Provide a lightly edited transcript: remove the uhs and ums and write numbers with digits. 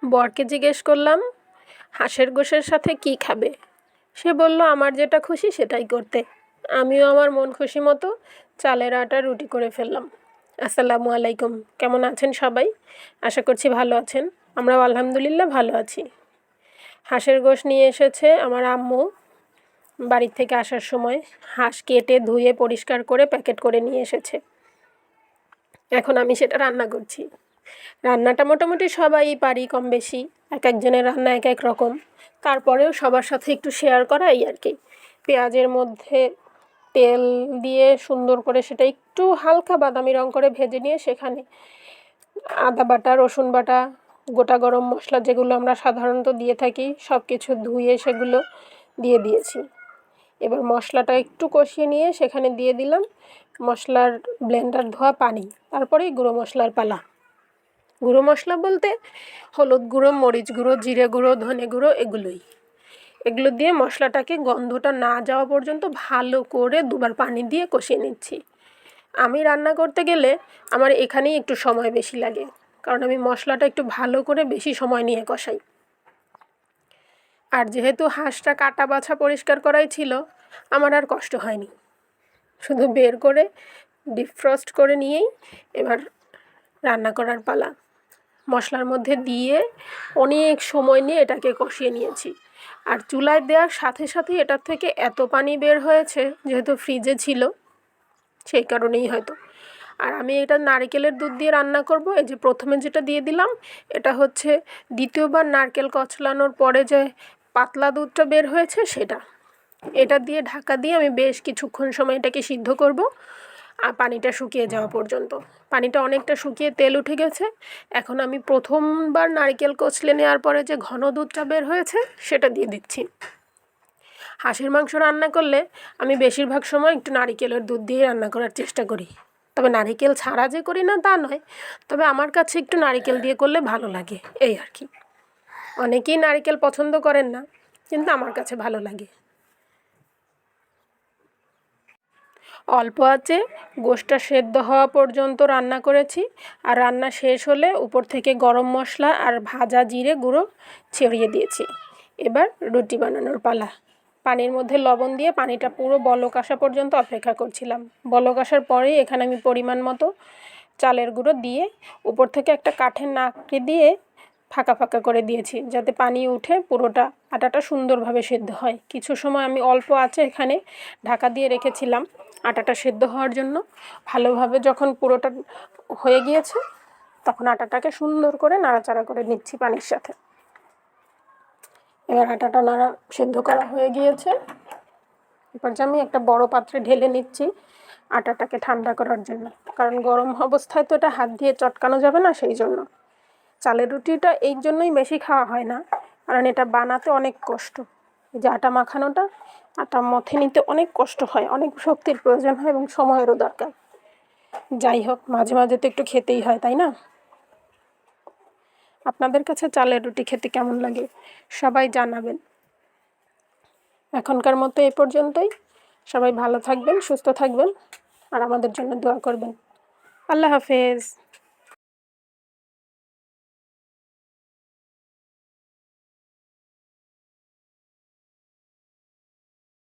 বরকে জিজ্ঞেস করলাম হাঁসের গোশের সাথে কি খাবে। সে বলল আমার যেটা খুশি সেটাই করতে। আমিও আমার মন খুশি মতো চালের আটার রুটি করে ফেললাম। আসসালামু আলাইকুম, কেমন আছেন সবাই? আশা করছি ভালো আছেন। আমরাও আলহামদুলিল্লাহ ভালো আছি। হাঁসের গোশ নিয়ে এসেছে আমার আম্মু বাড়ির থেকে আসার সময়। হাঁস কেটে ধুয়ে পরিষ্কার করে প্যাকেট করে নিয়ে এসেছে। এখন আমি সেটা রান্না করছি। রান্নাটা মোটামুটি সবাই পারি কম বেশি, এক একজনের রান্না এক এক রকম। তারপরেও সবার সাথে একটু শেয়ার করা এই আর কি। পেঁয়াজের মধ্যে তেল দিয়ে সুন্দর করে সেটা একটু হালকা বাদামি রঙ করে ভেজে নিয়ে সেখানে আদা বাটা, রসুন বাটা, গোটা গরম মশলা যেগুলো আমরা সাধারণত দিয়ে থাকি সব কিছু ধুয়ে সেগুলো দিয়ে দিয়েছি। এবার মশলাটা একটু কষিয়ে নিয়ে সেখানে দিয়ে দিলাম মশলার ব্লেন্ডার ধোয়া পানি। তারপরেই গুঁড়ো মশলার পালা। গুঁড়ো মশলা বলতে হলুদ গুঁড়ো, মরিচ গুঁড়ো, জিরে গুঁড়ো, ধনে গুঁড়ো, এগুলো দিয়ে মশলাটাকে গন্ধটা না যাওয়া পর্যন্ত ভালো করে দুবার পানি দিয়ে কষিয়ে নিচ্ছি। আমি রান্না করতে গেলে আমার এখানেই একটু সময় বেশি লাগে, কারণ আমি মশলাটা একটু ভালো করে বেশি সময় নিয়ে কষাই। আর যেহেতু হাঁসটা কাটা বাছা পরিষ্কার করাই ছিল, আমার আর কষ্ট হয়নি। শুধু বের করে ডিফ্রস্ট করে নিয়েই এবার রান্না করার পালা। মশলার মধ্যে দিয়ে অনেক সময় নিয়ে এটাকে কষিয়ে নিয়েছি। আর চুলায় দেওয়ার সাথে সাথে এটার থেকে এত পানি বের হয়েছে, যেহেতু ফ্রিজে ছিল সেই কারণেই হয়তো। আর আমি এটা নারকেলের দুধ দিয়ে রান্না করব। এই যে প্রথমে যেটা দিয়ে দিলাম এটা হচ্ছে দ্বিতীয়বার নারকেল কচলানোর পরে যে পাতলা দুধটা বের হয়েছে সেটা। এটা দিয়ে ঢাকা দিয়ে আমি বেশ কিছুক্ষণ সময় এটাকে সিদ্ধ করব, আর পানিটা শুকিয়ে যাওয়া পর্যন্ত। পানিটা অনেকটা শুকিয়ে তেল উঠে গেছে। এখন আমি প্রথমবার নারকেল কচলে নেওয়ার পরে যে ঘন দুধটা বের হয়েছে সেটা দিয়ে দিচ্ছি। হাঁসের মাংস রান্না করলে আমি বেশিরভাগ সময় একটু নারকেলের দুধ দিয়ে রান্না করার চেষ্টা করি। তবে নারকেল ছাড়া যে করি না তা নয়, তবে আমার কাছে একটু নারকেল দিয়ে করলে ভালো লাগে এই আর কি। অনেকেই নারকেল পছন্দ করেন না, কিন্তু আমার কাছে ভালো লাগে। অল্প আঁচে গোশটা সেদ্ধ হওয়া পর্যন্ত রান্না করেছি। আর রান্না শেষ হলে উপর থেকে গরম মশলা আর ভাজা জিরে গুঁড়ো ছড়িয়ে দিয়েছি। এবার রুটি বানানোর পালা। পানির মধ্যে লবণ দিয়ে পানিটা পুরো বলক আসা পর্যন্ত অপেক্ষা করছিলাম। বলক আসার পরেই এখানে আমি পরিমাণ মতো চালের গুঁড়ো দিয়ে উপর থেকে একটা কাঠের নাকড়ি দিয়ে ফাঁকা ফাঁকা করে দিয়েছি, যাতে পানি উঠে পুরোটা আটাটা সুন্দরভাবে সেদ্ধ হয়। কিছু সময় আমি অল্প আঁচে এখানে ঢাকা দিয়ে রেখেছিলাম আটাটা সেদ্ধ হওয়ার জন্য। ভালোভাবে যখন পুরোটা হয়ে গিয়েছে তখন আটাটাকে সুন্দর করে নাড়াচাড়া করে নিচ্ছি পানির সাথে। এবার আটাটা সেদ্ধ করা হয়ে গিয়েছে। এবার যে আমি একটা বড় পাত্রে ঢেলে নিচ্ছি আটাটাকে ঠান্ডা করার জন্য, কারণ গরম অবস্থায় তো এটা হাত দিয়ে চটকানো যাবে না। সেই জন্য চালের রুটিটা এই জন্যই বেশি খাওয়া হয় না, কারণ এটা বানাতে অনেক কষ্ট। এই যে আটা মাখানোটা, আটা মথে নিতে অনেক কষ্ট হয়, অনেক শক্তির প্রয়োজন হয় এবং সময়েরও দরকার। যাই হোক, মাঝে মাঝে তো একটু খেতেই হয়, তাই না? আপনাদের কাছে চালের রুটি খেতে কেমন লাগে সবাই জানাবেন। এখনকার মতো এই পর্যন্তই। সবাই ভালো থাকবেন, সুস্থ থাকবেন, আর আমাদের জন্য দোয়া করবেন। আল্লাহ হাফেজ।